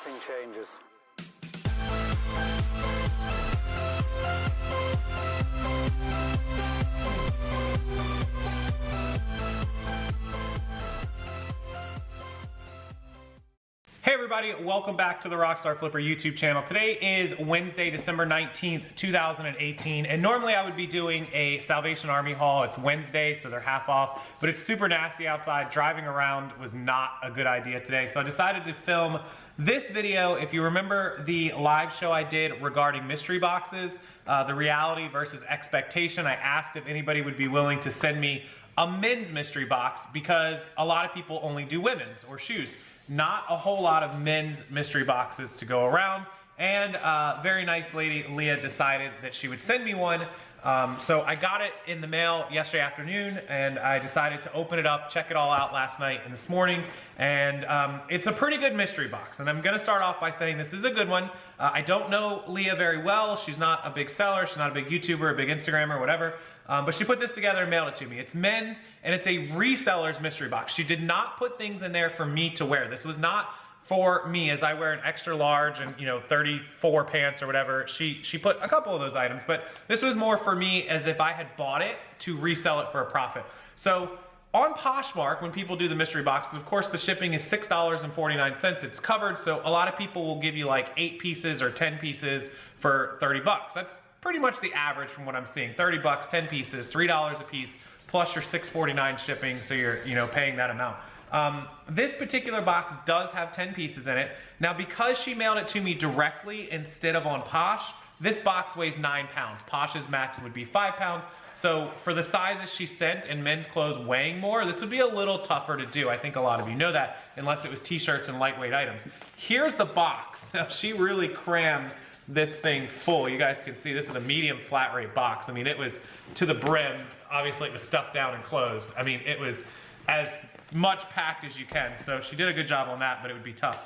shipping changes. Hey everybody, welcome back to the Rockstarflipper YouTube channel. Today is Wednesday, December 19th, 2018, and normally I would be doing a Salvation Army haul. It's Wednesday, so they're half off, but it's super nasty outside. Driving around was not a good idea today, so I decided to film this video. If you remember the live show I did regarding mystery boxes, the reality versus expectation, I asked if anybody would be willing to send me a men's mystery box because a lot of people only do women's or shoes. Not a whole lot of men's mystery boxes to go around, and very nice lady Leah decided that she would send me one. So I got it in the mail yesterday afternoon, and I decided to open it up, check it all out last night and this morning, and it's a pretty good mystery box. And I'm gonna start off by saying this is a good one. I don't know Leah very well. She's not a big seller, she's not a big YouTuber, a big Instagrammer, whatever. But she put this together and mailed it to me. It's men's, and it's a reseller's mystery box. She did not put things in there for me to wear. This was not for me, as I wear an extra large and 34 pants or whatever. She put a couple of those items, but this was more for me as if I had bought it to resell it for a profit. So on Poshmark, when people do the mystery boxes, of course the shipping is $6.49. It's covered, so a lot of people will give you like 8 pieces or 10 pieces for 30 bucks. That's pretty much the average from what I'm seeing. 30 bucks, 10 pieces, $3 a piece, plus your $6.49 shipping, so you're paying that amount. This particular box does have 10 pieces in it. Now, because she mailed it to me directly instead of on Posh, this box weighs 9 pounds. Posh's max would be 5 pounds. So for the sizes she sent and men's clothes weighing more, this would be a little tougher to do. I think a lot of you know that, unless it was t-shirts and lightweight items. Here's the box. Now, she really crammed this thing full. You guys can see this is a medium flat rate box. I mean, it was to the brim. Obviously it was stuffed down and closed. I mean, it was as much packed as you can. So she did a good job on that, but it would be tough.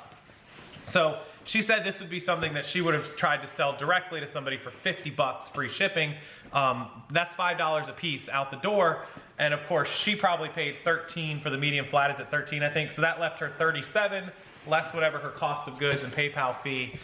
So she said this would be something that she would have tried to sell directly to somebody for 50 bucks free shipping. That's $5 a piece out the door. And of course she probably paid 13 for the medium flat, is at 13 I think. So that left her 37, less whatever her cost of goods and PayPal fee.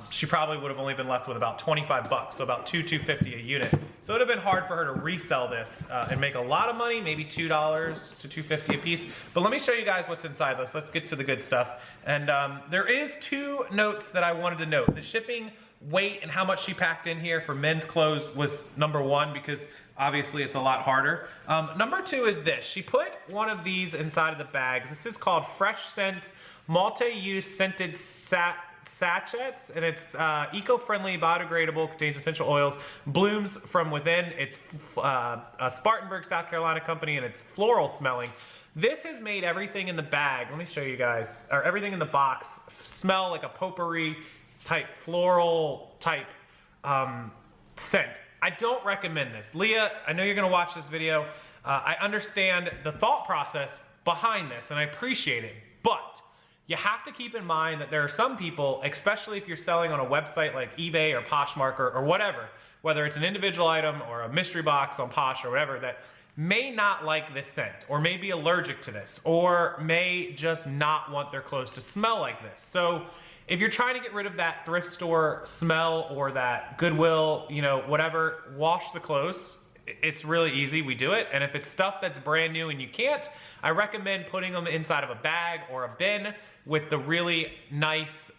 She probably would have only been left with about 25 bucks, so about $2.50 a unit. So it would have been hard for her to resell this and make a lot of money, maybe $2 to $2.50 a piece. But let me show you guys what's inside this. Let's get to the good stuff. And there is 2 notes that I wanted to note. The shipping weight and how much she packed in here for men's clothes was number 1, because obviously it's a lot harder. Number 2 is this. She put one of these inside of the bag. This is called Fresh Scents Multi-Use Scented Sachets, and it's eco-friendly, biodegradable, contains essential oils, blooms from within. It's a Spartanburg, South Carolina company, and it's floral smelling. This has made everything in the bag, let me show you guys, or everything in the box, smell like a potpourri type, floral type scent. I don't recommend this. Leah, I know you're gonna watch this video. I understand the thought process behind this, and I appreciate it, but you have to keep in mind that there are some people, especially if you're selling on a website like eBay or Poshmark or whatever, whether it's an individual item or a mystery box on Posh or whatever, that may not like this scent, or may be allergic to this, or may just not want their clothes to smell like this. So if you're trying to get rid of that thrift store smell or that Goodwill, whatever, wash the clothes. It's really easy, we do it. And if it's stuff that's brand new and you can't, I recommend putting them inside of a bag or a bin with the really nice,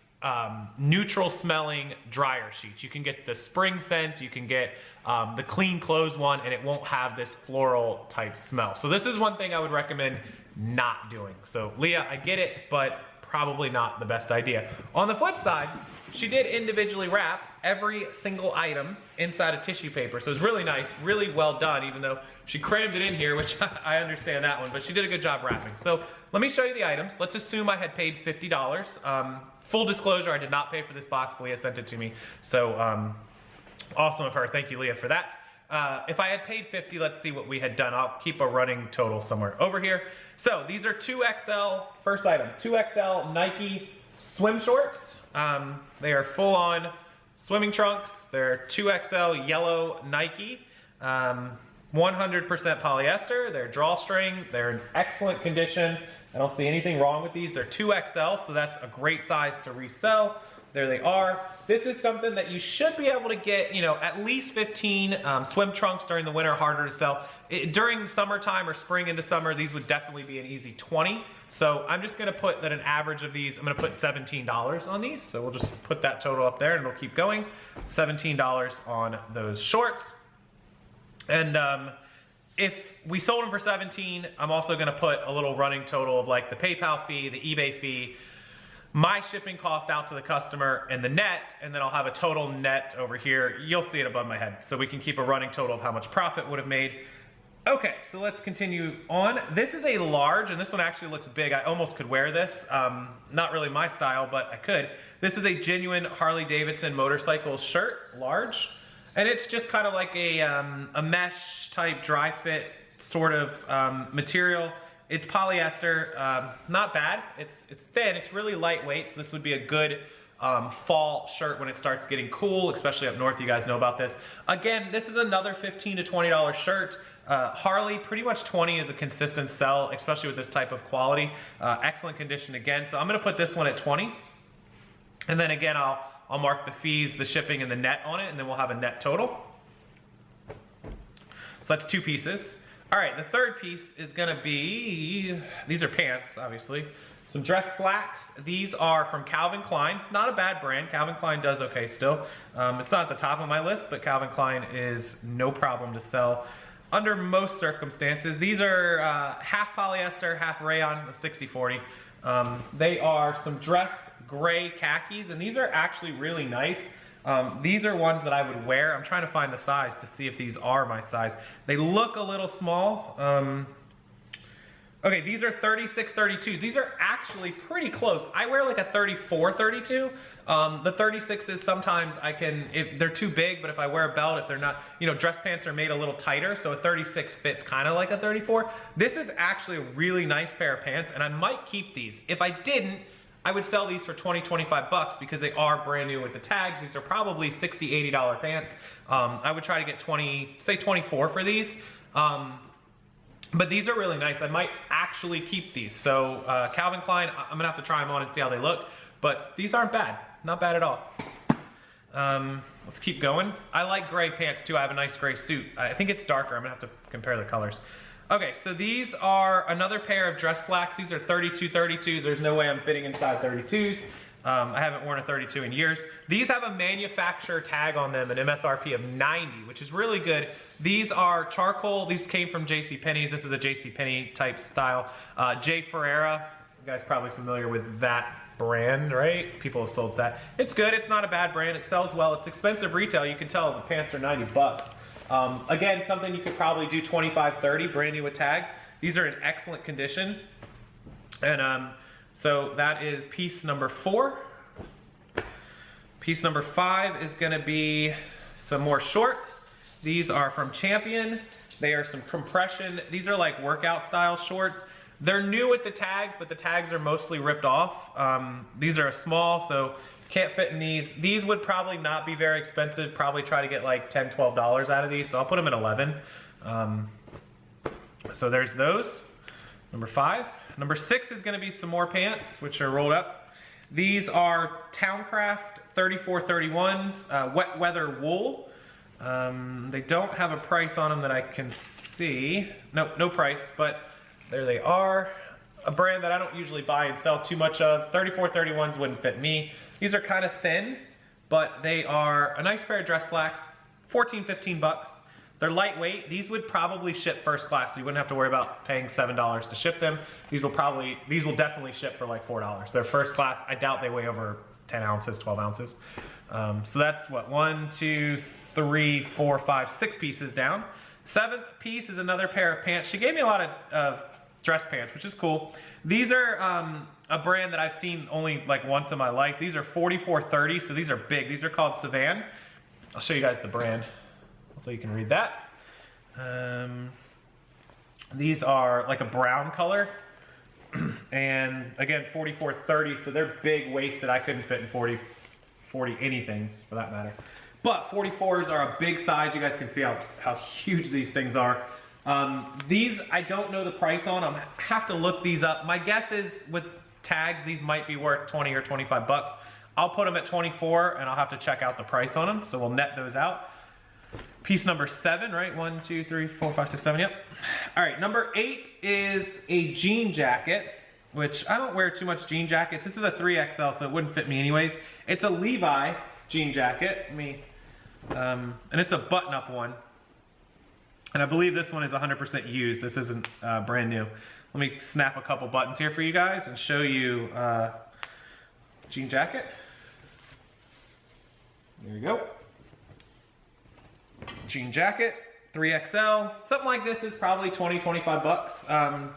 neutral smelling dryer sheets. You can get the spring scent, you can get the clean clothes one, and it won't have this floral type smell. So this is one thing I would recommend not doing. So Leah, I get it, but probably not the best idea. On the flip side, she did individually wrap every single item inside of tissue paper. So it's really nice, really well done, even though she crammed it in here, which I understand that one, but she did a good job wrapping. So let me show you the items. Let's assume I had paid $50. Full disclosure, I did not pay for this box. Leah sent it to me. So awesome of her. Thank you, Leah, for that. If I had paid $50, let's see what we had done. I'll keep a running total somewhere over here. So these are 2XL, first item, 2XL Nike swim shorts. They are full on swimming trunks. They're 2XL yellow Nike. 100% polyester. They're drawstring. They're in excellent condition. I don't see anything wrong with these. They're 2XL, so that's a great size to resell. There they are. This is something that you should be able to get, you know, at least 15 swim trunks during the winter, harder to sell. During summertime or spring into summer, these would definitely be an easy 20. So I'm just gonna put that an average of these, I'm gonna put $17 on these. So we'll just put that total up there and it'll keep going. $17 on those shorts. And if we sold them for 17, I'm also gonna put a little running total of like the PayPal fee, the eBay fee, my shipping cost out to the customer, and the net, and then I'll have a total net over here. You'll see it above my head, so we can keep a running total of how much profit would have made. Okay, so let's continue on. This is a large, and this one actually looks big. I almost could wear this. Not really my style, but I could. This is a genuine Harley-Davidson motorcycle shirt, large. And it's just kind of like a mesh type dry fit sort of material. It's polyester, not bad. It's thin, it's really lightweight, so this would be a good fall shirt when it starts getting cool, especially up north. You guys know about this. Again, this is another $15 to $20 shirt. Harley, pretty much 20 is a consistent sell, especially with this type of quality. Excellent condition again, so I'm gonna put this one at 20. And then again, I'll mark the fees, the shipping, and the net on it, and then we'll have a net total. So that's 2 pieces. All right, the third piece is gonna be, these are pants, obviously. Some dress slacks. These are from Calvin Klein. Not a bad brand. Calvin Klein does okay still. It's not at the top of my list, but Calvin Klein is no problem to sell under most circumstances. These are half polyester, half rayon, 60-40. They are some dress gray khakis, and these are actually really nice. These are ones that I would wear. I'm trying to find the size to see if these are my size. They look a little small. Okay, these are 36, 32s. These are actually pretty close. I wear like a 34, 32. The 36s sometimes I can, if they're too big, but if I wear a belt, if they're not, you know, dress pants are made a little tighter, so a 36 fits kind of like a 34. This is actually a really nice pair of pants, and I might keep these. If I didn't, I would sell these for 20, 25 bucks because they are brand new with the tags. These are probably $60, $80 pants. I would try to get 20, say 24 for these. But these are really nice. I might actually keep these. So Calvin Klein, I'm gonna have to try them on and see how they look. But these aren't bad, not bad at all. Let's keep going. I like gray pants too. I have a nice gray suit. I think it's darker. I'm gonna have to compare the colors. Okay, so these are another pair of dress slacks. These are 32, 32s. There's no way I'm fitting inside 32s. I haven't worn a 32 in years. These have a manufacturer tag on them, an MSRP of 90, which is really good. These are charcoal. These came from JCPenney's. This is a JCPenney type style. J. Ferreira, you guys probably familiar with that brand, right? People have sold that. It's good, it's not a bad brand. It sells well, it's expensive retail. You can tell the pants are 90 bucks. Again, something you could probably do 25, 30, brand new with tags. These are in excellent condition. And so that is piece number 4. Piece number 5 is gonna be some more shorts. These are from Champion. They are some compression. These are like workout style shorts. They're new with the tags, but the tags are mostly ripped off. These are a small, so can't fit in these. These would probably not be very expensive. Probably try to get like $10, $12 out of these. So I'll put them at 11. So there's those. Number 5. Number 6 is gonna be some more pants, which are rolled up. These are Towncraft 3431s, wet weather wool. They don't have a price on them that I can see. No price, but there they are. A brand that I don't usually buy and sell too much of. 3431s wouldn't fit me. These are kind of thin, but they are a nice pair of dress slacks, 14, 15 bucks. They're lightweight. These would probably ship first class, so you wouldn't have to worry about paying $7 to ship them. These will definitely ship for like $4. They're first class. I doubt they weigh over 10 ounces, 12 ounces. So that's what, 1, 2, 3, 4, 5, 6 pieces down. 7th piece is another pair of pants. She gave me a lot of dress pants, which is cool. These are a brand that I've seen only like once in my life. These are 4430, so these are big. These are called Savan. I'll show you guys the brand. Hopefully you can read that. These are like a brown color. And again, 4430, so they're big waisted. I couldn't fit in 40 anythings for that matter. but 44s are a big size. You guys can see how huge these things are. These, I don't know the price on. I have to look these up. My guess is with tags, these might be worth 20 or 25 bucks. I'll put them at 24 and I'll have to check out the price on them. So we'll net those out. Piece number 7, right? 1, 2, 3, 4, 5, 6, 7, yep. All right, number 8 is a jean jacket, which I don't wear too much jean jackets. This is a 3XL, so it wouldn't fit me anyways. It's a Levi jean jacket. And it's a button-up one. And I believe this one is 100% used. This isn't brand new. Let me snap a couple buttons here for you guys and show you jean jacket. There you go. Jean jacket, 3XL. Something like this is probably 20, 25 bucks.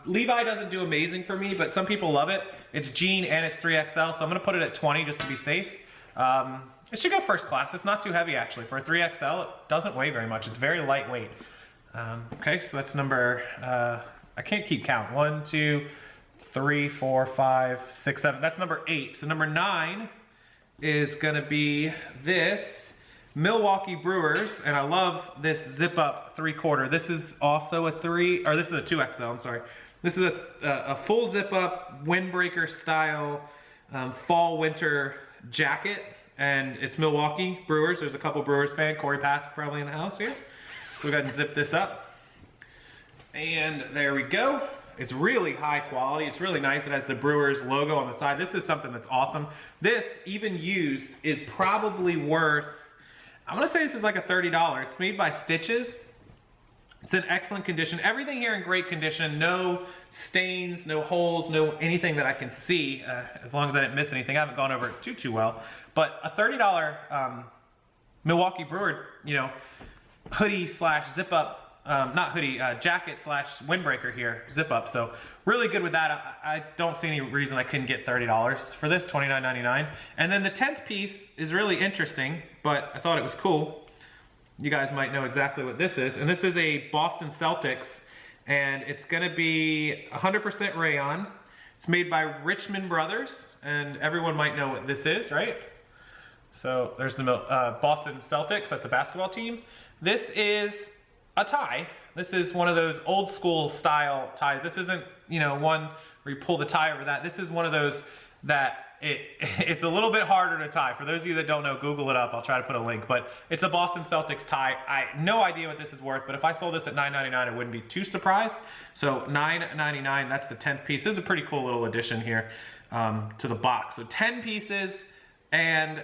Levi doesn't do amazing for me, but some people love it. It's jean and it's 3XL, so I'm gonna put it at 20 just to be safe. It should go first class. It's not too heavy actually. For a 3XL, it doesn't weigh very much. It's very lightweight. Okay, so that's number, I can't keep count. 1, 2, 3, 4, 5, 6, 7. That's number 8. So number 9 is gonna be this Milwaukee Brewers, and I love this zip up 3/4. This is also a 3, or this is a 2XL, I'm sorry. This is a full zip up windbreaker style fall winter jacket, and it's Milwaukee Brewers. There's a couple Brewers fan, Corey Pass probably in the house here. So we got to zip this up. And there we go. It's really high quality. It's really nice. It has the Brewers logo on the side. This is something that's awesome. This, even used, is probably worth, I'm gonna say this is like a $30. It's made by Stitches. It's in excellent condition. Everything here in great condition. No stains, no holes, no anything that I can see, as long as I didn't miss anything. I haven't gone over it too well. But a $30 Milwaukee Brewer, you know, hoodie slash zip up, not hoodie, jacket slash windbreaker here, zip up. So really good with that. I don't see any reason I couldn't get $30 for this, $29.99. And then the 10th piece is really interesting, but I thought it was cool. You guys might know exactly what this is. And this is a Boston Celtics, and it's gonna be 100% rayon. It's made by Richmond Brothers, and everyone might know what this is, right? So there's the Boston Celtics, that's a basketball team. This is a tie. This is one of those old school style ties. This isn't, you know, one where you pull the tie over that. This is one of those that it's a little bit harder to tie. For those of you that don't know, Google it up. I'll try to put a link. But it's a Boston Celtics tie. I have no idea what this is worth, but if I sold this at $9.99, I wouldn't be too surprised. So $9.99, that's the 10th piece. This is a pretty cool little addition here to the box. So 10 pieces, and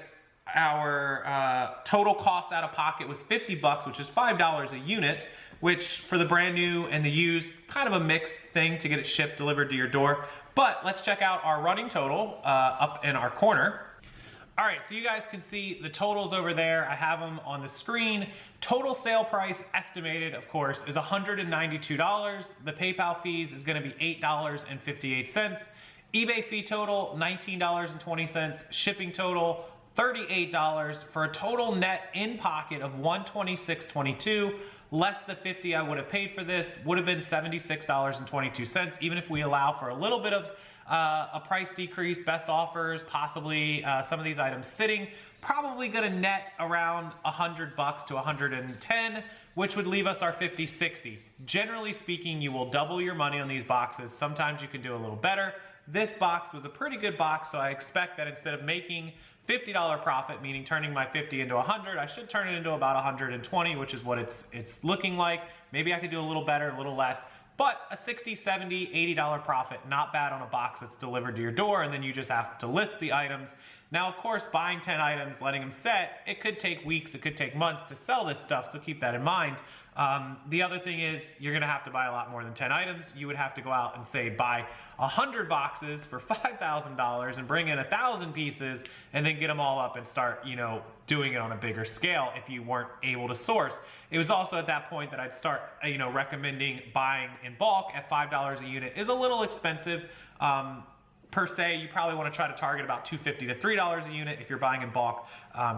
our total cost out of pocket was 50 bucks, which is $5 a unit, which for the brand new and the used, kind of a mixed thing to get it shipped, delivered to your door. But let's check out our running total up in our corner. All right, so you guys can see the totals over there. I have them on the screen. Total sale price estimated, of course, is $192. The PayPal fees is gonna be $8.58. eBay fee total, $19.20. Shipping total, $38, for a total net in pocket of $126.22. Less the $50 I would have paid for this would have been $76.22, even if we allow for a little bit of a price decrease, best offers, possibly some of these items sitting. Probably gonna net around 100 bucks to 110, which would leave us our 50, 60. Generally speaking, you will double your money on these boxes. Sometimes you can do a little better. This box was a pretty good box, so I expect that instead of making $50 profit, meaning turning my 50 into 100, I should turn it into about 120, which is what it's looking like. Maybe I could do a little better, a little less, but a 60, 70, $80 profit, not bad on a box that's delivered to your door, and then you just have to list the items. Now, of course, buying 10 items, letting them set, it could take weeks, it could take months to sell this stuff, so keep that in mind. The other thing is, you're gonna have to buy a lot more than 10 items. You would have to go out and say, buy 100 boxes for $5,000 and bring in 1,000 pieces and then get them all up and start, you know, doing it on a bigger scale if you weren't able to source. It was also at that point that I'd start, you know, recommending buying in bulk at $5 a unit is a little expensive. Per se, you probably want to try to target about $2.50 to $3 a unit if you're buying in bulk.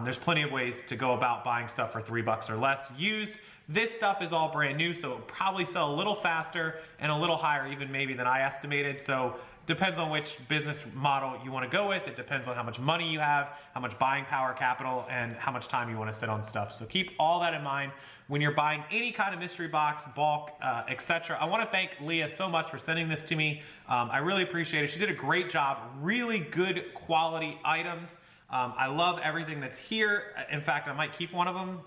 There's plenty of ways to go about buying stuff for $3 or less used. This stuff is all brand new, so it'll probably sell a little faster and a little higher even maybe than I estimated. So depends on which business model you want to go with. It depends on how much money you have, how much buying power, capital, and how much time you want to sit on stuff. So keep all that in mind when you're buying any kind of mystery box, bulk, etc. I want to thank Leah so much for sending this to me. I really appreciate it. She did a great job. Really good quality items. I love everything that's here. In fact, I might keep one of them.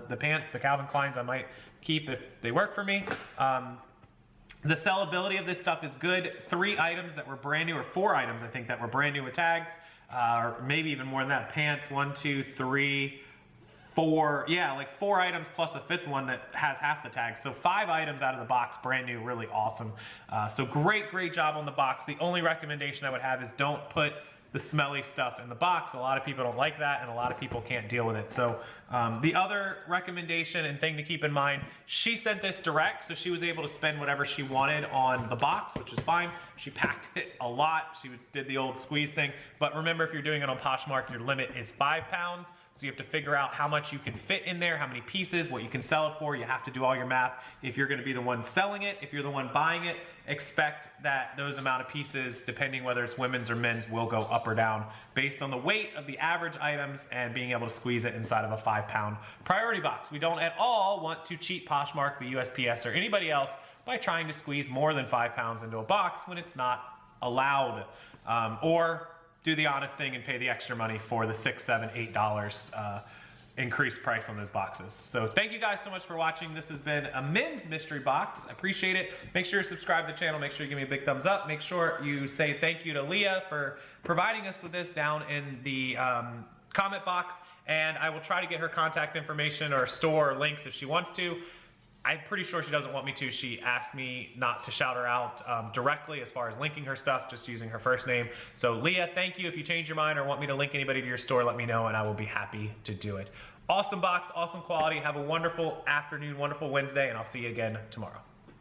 The pants, the Calvin Kleins, I might keep if they work for me. The sellability of this stuff is good. 3 items that were brand new, or 4 items I think that were brand new with tags, or maybe even more than that. Pants, 1, 2, 3, 4, yeah, like 4 items plus a 5th one that has half the tag. So 5 items out of the box, brand new, really awesome. So great job on the box. The only recommendation I would have is don't put the smelly stuff in the box. A lot of people don't like that, and a lot of people can't deal with it. So the other recommendation and thing to keep in mind, she sent this direct, so she was able to spend whatever she wanted on the box, which is fine. She packed it a lot. She did the old squeeze thing. But remember, if you're doing it on Poshmark, your limit is 5 pounds. So you have to figure out how much you can fit in there, how many pieces, what you can sell it for. You have to do all your math. If you're going to be the one selling it, if you're the one buying it, expect that those amount of pieces, depending whether it's women's or men's, will go up or down based on the weight of the average items and being able to squeeze it inside of a 5-pound priority box. We don't at all want to cheat Poshmark, the USPS, or anybody else by trying to squeeze more than 5 pounds into a box when it's not allowed. Or do the honest thing and pay the extra money for the $6, $7, $8 increased price on those boxes. So thank you guys so much for watching. This has been a men's mystery box. I appreciate it. Make sure you subscribe to the channel. Make sure you give me a big thumbs up. Make sure you say thank you to Leah for providing us with this down in the comment box. And I will try to get her contact information or store links if she wants to. I'm pretty sure she doesn't want me to. She asked me not to shout her out directly as far as linking her stuff, just using her first name. So Leah, thank you. If you change your mind or want me to link anybody to your store, let me know and I will be happy to do it. Awesome box, awesome quality. Have a wonderful afternoon, wonderful Wednesday, and I'll see you again tomorrow.